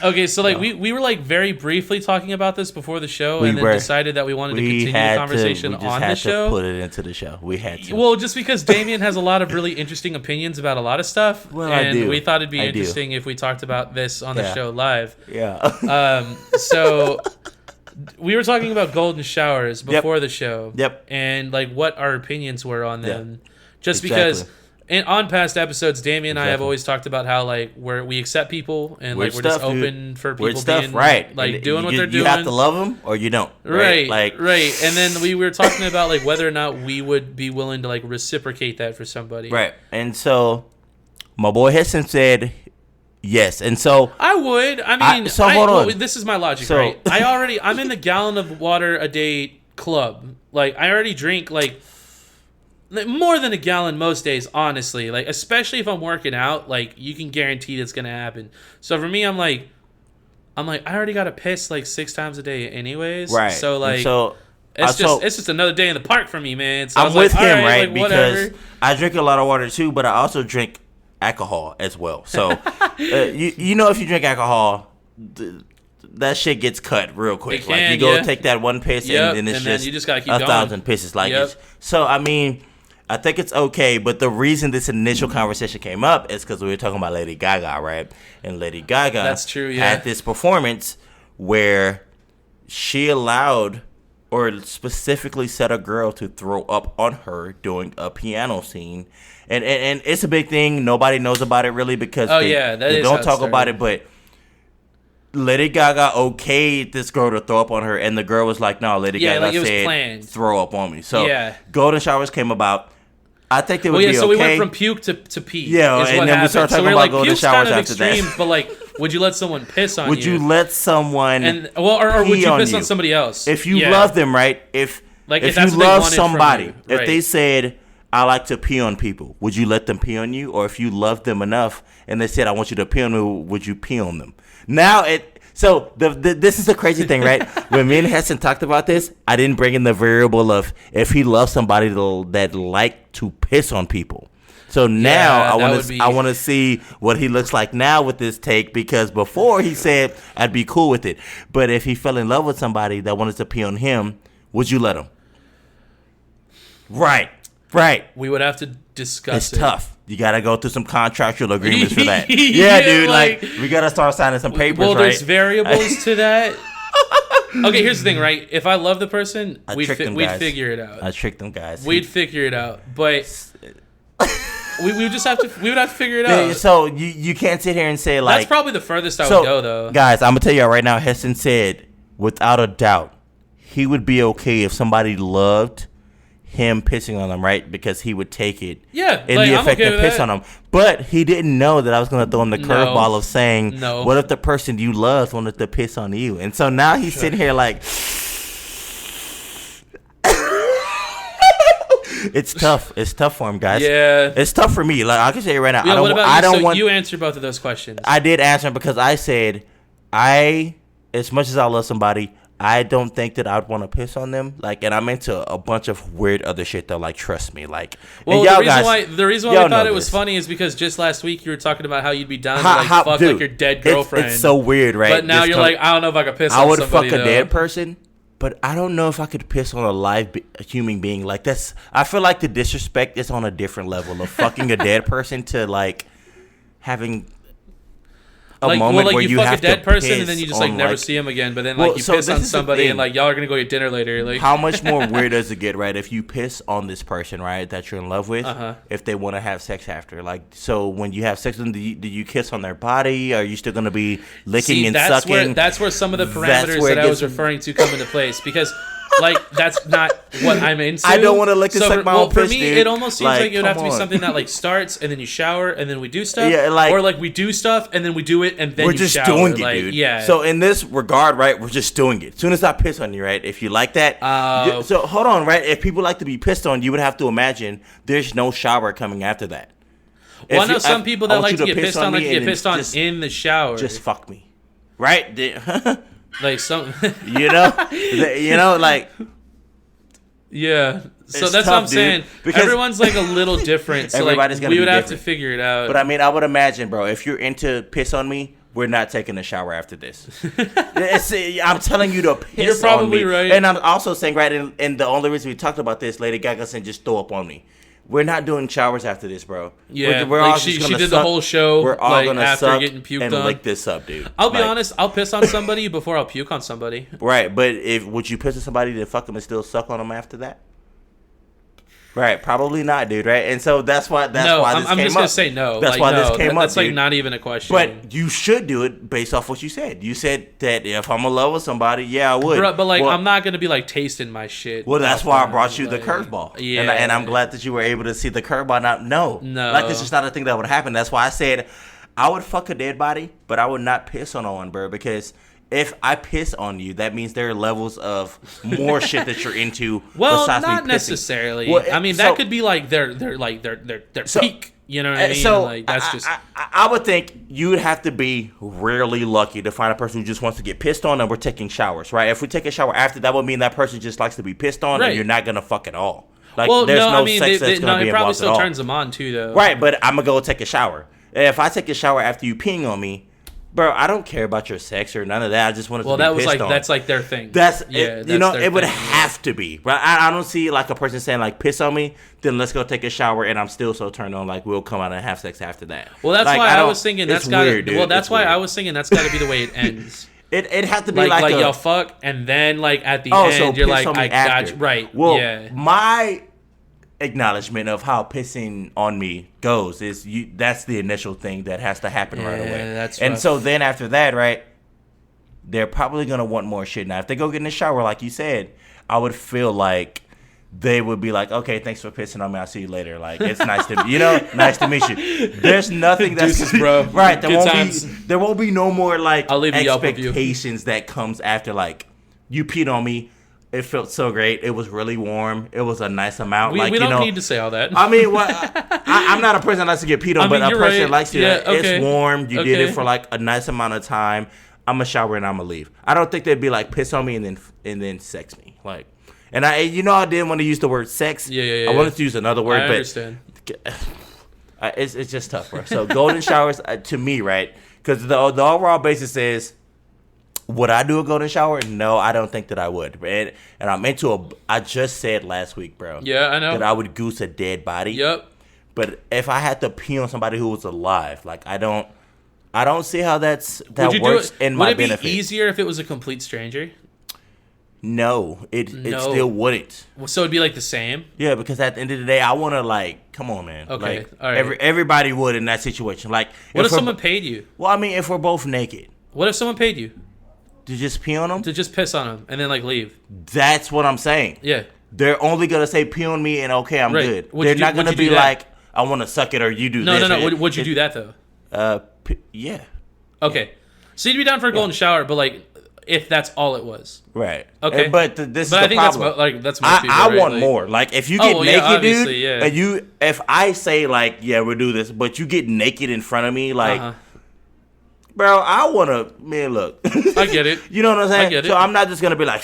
Okay, so like we were like very briefly talking about this before the show, and then decided that we wanted to continue the conversation on the show. Put it into the show. We had to. Well, just because Damien has a lot of really interesting opinions about a lot of stuff, and we thought it'd be interesting if we talked about this on the show live. Yeah. So we were talking about golden showers before the show. Yep. And like what our opinions were on them, just because. And on past episodes, Damien and I have always talked about how like we accept people and like we're just open for people being right, like and doing what they're doing. You have to love them or you don't. Right, like right. And then we were talking about like whether or not we would be willing to like reciprocate that for somebody. Right. And so my boy Heston said yes. And so I would. I mean, hold on. Well, this is my logic, right? I'm in the gallon of water a day club. Like I already drink like more than a gallon most days, honestly. Like, especially if I'm working out, like you can guarantee that's gonna happen. So for me, I'm like, I already gotta piss like 6 times a day, anyways. Right. So like, it's just another day in the park for me, man. So I'm with him, right? Like, because I drink a lot of water too, but I also drink alcohol as well. So you know, if you drink alcohol, that shit gets cut real quick. Like you go take that one piss, and it's then you just gotta keep 1,000 pisses. Like so, I mean. I think it's okay, but the reason this initial conversation came up is because we were talking about Lady Gaga, right? And Lady Gaga had this performance where she allowed or specifically set a girl to throw up on her doing a piano scene. And it's a big thing. Nobody knows about it really because they don't talk about it, but Lady Gaga okayed this girl to throw up on her, and the girl was like, no, Lady Gaga said throw up on me. So golden showers came about. I think they would be okay. So we went from puke to pee. Yeah, and then we started talking about golden showers after that. But like, would you let someone piss on you? Would you let someone or would you piss on somebody else? If you love them, right? If you love somebody, if they said, I like to pee on people, would you let them pee on you? Or if you love them enough and they said, I want you to pee on me, would you pee on them? Now So this is the crazy thing, right? When me and Heston talked about this, I didn't bring in the variable of if he loves somebody that like to piss on people. So now I want to see what he looks like now with this take, because before he said I'd be cool with it, but if he fell in love with somebody that wanted to pee on him, would you let him? Right. We would have to discuss it. It's tough. You got to go through some contractual agreements for that. Yeah, dude. Like, we got to start signing some papers, right? Well, there's variables to that. Okay, here's the thing, right? If I love the person, we'd figure it out. I tricked them guys. We'd figure it out. But we would have to figure it out. So you can't sit here and say, like... That's probably the furthest I would go, though. Guys, I'm going to tell you right now, Heston said, without a doubt, he would be okay if somebody loved him pissing on him, right? Because he would take it in the effect to piss on him. But he didn't know that I was going to throw him the curveball of saying, what if the person you loved wanted to piss on you? And so now he's sitting here like... It's tough. It's tough for him, guys. Yeah. It's tough for me. Like I can say it right now. Yeah, I don't want... you answer both of those questions. I did answer because I said, as much as I love somebody, I don't think that I'd want to piss on them. Like, and I'm into a bunch of weird other shit though. Like, trust me. Like, well, the reason why we thought it was funny is because just last week you were talking about how you'd be down to like fuck like your dead girlfriend. It's so weird, right? But now you're like, I don't know if I could piss on somebody. I would fuck a dead person, but I don't know if I could piss on a live human being. Like, I feel like the disrespect is on a different level of fucking a dead person to like having a moment where you fuck a dead person and then you just like never see him again. But then like you piss on somebody and like y'all are gonna go get dinner later. Like how much more weird does it get, right? If you piss on this person, right, that you're in love with, if they want to have sex after, like, so when you have sex with them, do you kiss on their body? Are you still gonna be licking and sucking? That's where some of the parameters that I was referring to come into place, because like that's not what I'm into. I don't want to lick and suck my own piss, for me, dude. it almost seems like it would have to be something that like starts and then you shower and then we do stuff. Yeah, like, or like we do stuff and then we do it and then you shower. We're just doing it, like, dude. Yeah. So in this regard, right, we're just doing it. As soon as I piss on you, right, if you like that. So hold on, right? If people like to be pissed on, you would have to imagine there's no shower coming after that. Well, I know some people that like to get pissed on, like to get pissed on in the shower. Just fuck me, right? Like some, like. Yeah, so that's tough, what I'm saying. Because everyone's like a little different. So like, we would have to figure it out. But I mean, I would imagine, bro, if you're into piss on me, we're not taking a shower after this. I'm telling you to piss You're probably on me. right. And I'm also saying, right, and the only reason we talked about this, Lady Gaga said, just throw up on me. We're not doing showers after this, bro. Yeah, we're all she did the whole show. We're all gonna after suck getting puked and on. lick this up, dude. I'll be honest. I'll piss on somebody before I'll puke on somebody. Right, but would you piss on somebody to fuck them and still suck on them after that? Right, probably not, dude. Right, and so that's why this came up. I'm just gonna say no. That's why this came up. That's like not even a question. But you should do it based off what you said. You said that if I'm in love with somebody, yeah, I would. But like, I'm not gonna be like tasting my shit. Well, that's why I brought you the curveball. Yeah, and I'm glad that you were able to see the curveball. Now, no, like this is not a thing that would happen. That's why I said I would fuck a dead body, but I would not piss on one, bro, because if I piss on you, that means there are levels of more shit that you're into. Well, not necessarily. Well, I mean, that could be like their peak. You know what I mean? So like that's just. I would think you would have to be rarely lucky to find a person who just wants to get pissed on, and we're taking showers, right? If we take a shower after, that would mean that person just likes to be pissed on, and you're not gonna fuck at all. Like, there's no sex that's gonna be involved at all. It probably still turns them on too, though. Right, but I'm gonna go take a shower. If I take a shower after you peeing on me, bro, I don't care about your sex or none of that. I just wanted to be pissed on. That's like their thing. It would have to be. Right? I don't see like a person saying like piss on me, then let's go take a shower, and I'm still so turned on, like we'll come out and have sex after that. Well, that's why I was thinking that's got to. Well, that's why I was thinking that's got to be the way it ends. It had to be like y'all fuck, and then like at the end so you're like I got you. Right. Well, my acknowledgement of how pissing on me goes is that's the initial thing that has to happen right away. That's and rough. So then after that, right, they're probably gonna want more shit. Now if they go get in the shower like you said, I would feel like they would be like, okay, thanks for pissing on me, I'll see you later. Like, it's nice to nice to meet you. There's nothing that's Deuces, bro. Right, there won't be no more like I'll leave expectations that comes after like you peed on me. It felt so great. It was really warm. It was a nice amount. We don't need to say all that. I mean, I'm not a person that likes to get peed on, but a person that likes to. It's warm. You did it for like a nice amount of time. I'm gonna shower and I'm gonna leave. I don't think they'd be like piss on me and then sex me. Like, and I didn't want to use the word sex. Yeah. I wanted to use another word, I understand. It's just tough, bro. So golden showers to me, right? Because the overall basis is. Would I do a golden shower? No, I don't think that I would. And I'm into I just said last week, bro. Yeah, I know. That I would goose a dead body. Yep. But if I had to pee on somebody who was alive, like I don't see how that works in my benefit. Would it be easier if it was a complete stranger? No, it still wouldn't. So it'd be like the same? Yeah, because at the end of the day, I want to like, come on, man. Okay, like, all right. Everybody would in that situation. Like, what if someone paid you? Well, I mean, if we're both naked. What if someone paid you? To just pee on them? To just piss on them and then like leave. That's what I'm saying. Yeah. They're only gonna say pee on me and okay, I'm good. They're not gonna be like, I want to suck it or you do this. No. Would you do that though? Yeah. Okay. So you'd be down for a golden shower, but like if that's all it was. Right. Okay. But this is the problem. That's most people, I want more. Like if you get naked, dude, and if I say like, yeah, we'll do this, but you get naked in front of me, like. Bro, I want to, man, look. I get it. You know what I'm saying? I get it. So I'm not just going to be like,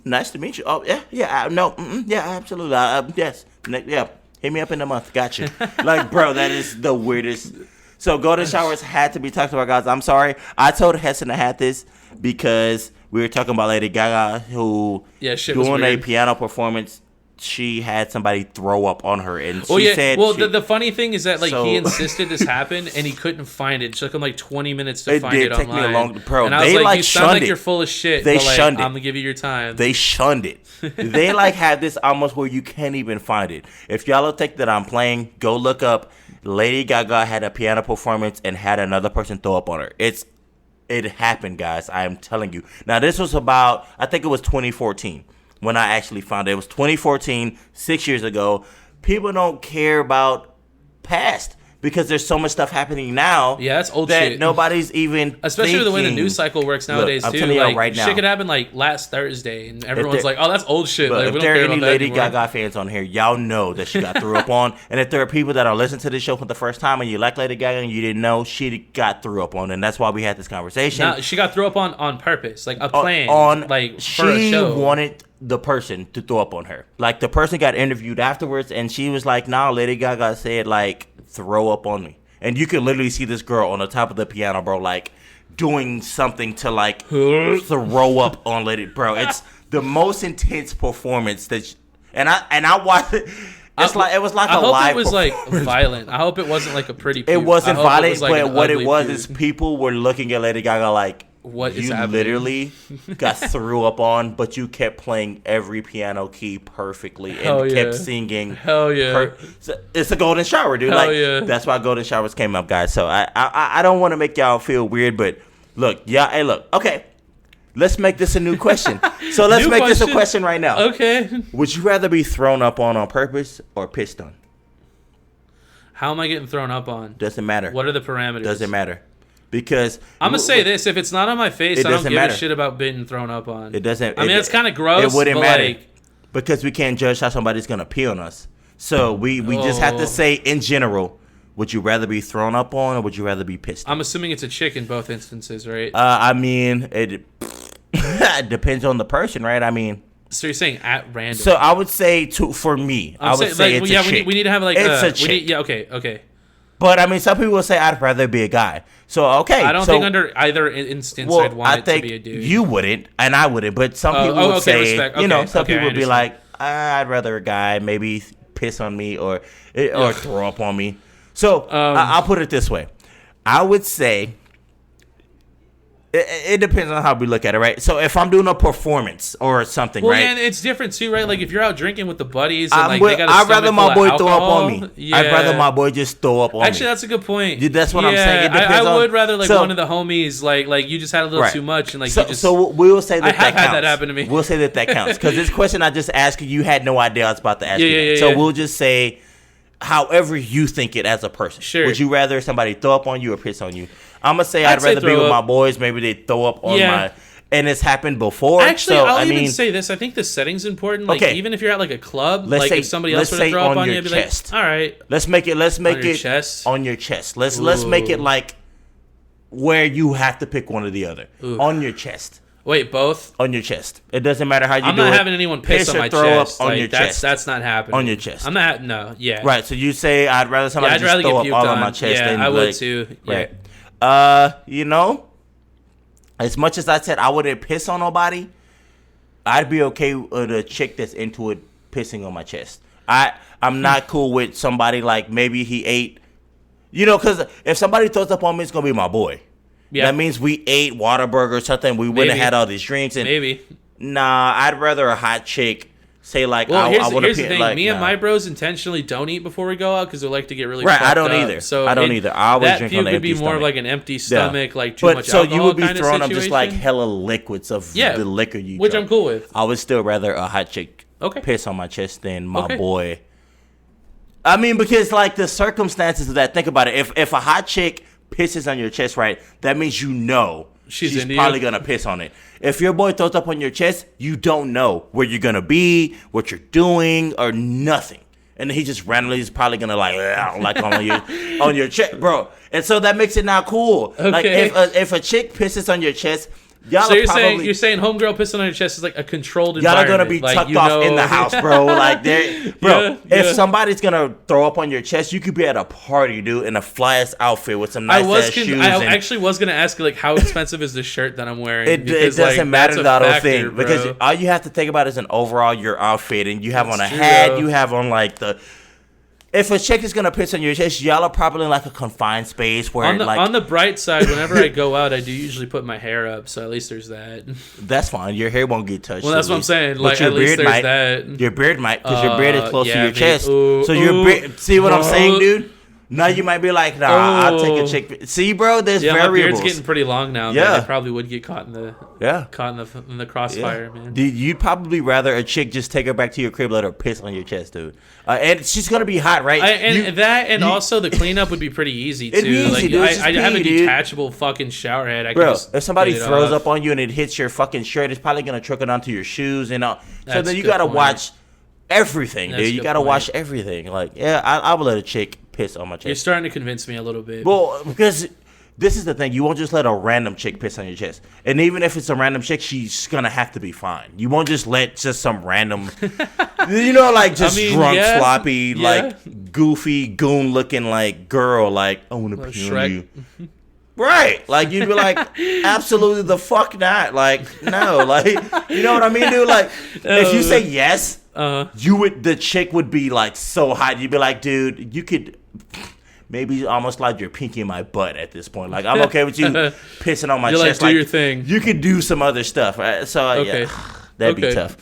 nice to meet you. Oh, yeah, no, yeah, absolutely. Yes, yeah, hit me up in a month. Gotcha. Like, bro, that is the weirdest. So golden showers had to be talked about, guys. I'm sorry. I told Heston to have this because we were talking about Lady Gaga who, doing a piano performance, she had somebody throw up on her, and she said. Well, the funny thing is that he insisted this happened, and he couldn't find it. It took him like 20 minutes to find it online. It did take me a long. Bro, and I was they like, you sound like it. You're full of shit. They but shunned it. I'm gonna give you your time. They shunned it. They had this almost where you can't even find it. If y'all don't think that I'm playing, go look up. Lady Gaga had a piano performance and had another person throw up on her. It happened, guys. I am telling you. Now this was about, I think it was 2014. When I actually found it. It was 2014, 6 years ago. People don't care about past because there's so much stuff happening now. Yeah, that's old that shit. Nobody's even Especially the way the news cycle works nowadays. Look, I'm too. telling you right now. Shit could happen like last Thursday, and everyone's like, "Oh, that's old shit." But like, if we don't there are care any about Lady that Gaga fans on here, y'all know that she got threw up on. And if there are people that are listening to this show for the first time and you like Lady Gaga and you didn't know, she got threw up on, and that's why we had this conversation. Nah, she got threw up on purpose, like a plan, for a show. She wanted the person to throw up on her. Like the person got interviewed afterwards, and she was like, "Nah, Lady Gaga said like throw up on me." And you can literally see this girl on the top of the piano, bro, like doing something to like throw up on Lady. Bro, it's the most intense performance and I watched it. It was like a live. I hope it was like violent. I hope it wasn't like a pretty. It wasn't violent, but what it was is people were looking at Lady Gaga like, what is you happening? literally got threw up on, but you kept playing every piano key perfectly and kept singing. Hell yeah! It's a golden shower, dude. Hell yeah! That's why golden showers came up, guys. So I don't want to make y'all feel weird, but look, yeah, hey, look, okay. Let's make this a new question. So let's make this a question right now. Okay. Would you rather be thrown up on purpose or pissed on? How am I getting thrown up on? Doesn't matter. What are the parameters? Doesn't matter. Because I'm going to say this. If it's not on my face, I don't give a shit about being thrown up on. It doesn't. I mean, it's kind of gross. It wouldn't matter. Like, because we can't judge how somebody's going to pee on us. So we just have to say, in general, would you rather be thrown up on or would you rather be pissed on? I'm assuming it's a chick in both instances, right? I mean, it depends on the person, right? I mean. So you're saying at random. So I would say, for me, I would say it's a chick. We need to have like it's a chick. Okay. But I mean, some people will say I'd rather be a guy. So okay, I don't think under either instance I'd want it to be a dude. You wouldn't, and I wouldn't. But some people would say, some people would be like, I'd rather a guy maybe piss on me or throw up on me. So I'll put it this way: I would say it depends on how we look at it, right? So if I'm doing a performance or something, right? Well, yeah, it's different too, right? Like if you're out drinking with the buddies, and like they got I'd rather my boy throw up on me. Yeah. I'd rather my boy just throw up on me. Actually, that's a good point. That's what I'm saying. It depends I would rather like one of the homies, like you just had a little too much, and like you just. So we'll say that I have counts. had that happen to me. We'll say that counts because this question I just asked you had no idea I was about to ask you. So we'll just say, however you think it as a person. Sure. Would you rather somebody throw up on you or piss on you? I'm gonna say I'd rather be with my boys. Maybe they throw up on my. And it's happened before. Actually, I'll even say this. I think the setting's important. Like even if you're at like a club, like if somebody else were to throw up on you, I'd be like, all right. Let's make it chest? on your chest. Let's make it like where you have to pick one or the other. Ooh. On your chest. Wait, both? On your chest. It doesn't matter how you do it. I'm not having anyone piss on my chest. Up on your chest. That's not happening. On your chest. I'm not. No. Yeah. Right. So you say I'd rather somebody just throw up all on my chest. Yeah, I would too. Right. As much as I said I wouldn't piss on nobody, I'd be okay with a chick that's into it pissing on my chest. I'm not cool with somebody like maybe he ate, because if somebody throws up on me, it's gonna be my boy. Yeah. That means we ate Whataburger or something. We wouldn't have had all these drinks. And nah, I'd rather a hot chick say like, I want to. Here's the thing: me and my bros intentionally don't eat before we go out because we like to get really right. Fucked I don't up. either. So I don't either. I always drink on an empty stomach. That would be more of like an empty stomach, like too much alcohol. So you would be kind of throwing up situation. just like hella liquids of the liquor you which drink. I'm cool with. I would still rather a hot chick piss on my chest than my boy. I mean, because like the circumstances of that. Think about it. If a hot chick pisses on your chest, right, that means she's probably gonna piss on it. If your boy throws up on your chest, you don't know where you're gonna be, what you're doing, or nothing. And then he just randomly is probably gonna like on your chest, bro. And so that makes it not cool. Okay. Like if a chick pisses on your chest, y'all so you're saying homegirl pissing on your chest is like a controlled y'all environment. Y'all are gonna be tucked off in the house, bro. Like if somebody's gonna throw up on your chest, you could be at a party, dude, in a fly-ass outfit with some nice shoes. I actually was gonna ask you like how expensive is the shirt that I'm wearing. It doesn't matter the other thing because all you have to think about is an overall your outfit, and you have on a hat, you have on like the. If a chick is gonna piss on your chest, y'all are probably in like a confined space where on the bright side, whenever I go out, I do usually put my hair up, so at least there's that. That's fine. Your hair won't get touched. Well, that's what I'm saying. Like at least there's that. Your beard might, because your beard is close to your chest. So your beard. See what I'm saying, dude? Now you might be like, nah, I'll take a chick. See, bro, there's variables. My beard's getting pretty long now. Yeah, man. I probably would get caught in the crossfire, man. Dude, you'd probably rather a chick just take her back to your crib, let her piss on your chest, dude. And she's gonna be hot, right? Also the cleanup would be pretty easy too. It'd be easy, dude. I have a detachable fucking shower head. If somebody throws up on you and it hits your fucking shirt, it's probably gonna trickle down to your shoes and all. So then you gotta watch everything, dude. You gotta watch everything. Like, I would let a chick piss on my chest. You're starting to convince me a little bit. Well, because this is the thing. You won't just let a random chick piss on your chest. And even if it's a random chick, she's going to have to be fine. You won't just let just some random, like just drunk, sloppy, like goofy, goon-looking like girl, like, I want to pee on you. Right. Like, you'd be like, absolutely the fuck not. Like, no. Like, you know what I mean, dude? Like, if you say yes, the chick would be like so hot. You'd be like, dude, you could maybe almost slide your pinky in my butt at this point. Like, I'm okay with you pissing on my chest. Like, do your thing. You could do some other stuff. Right? So, yeah, that'd be tough.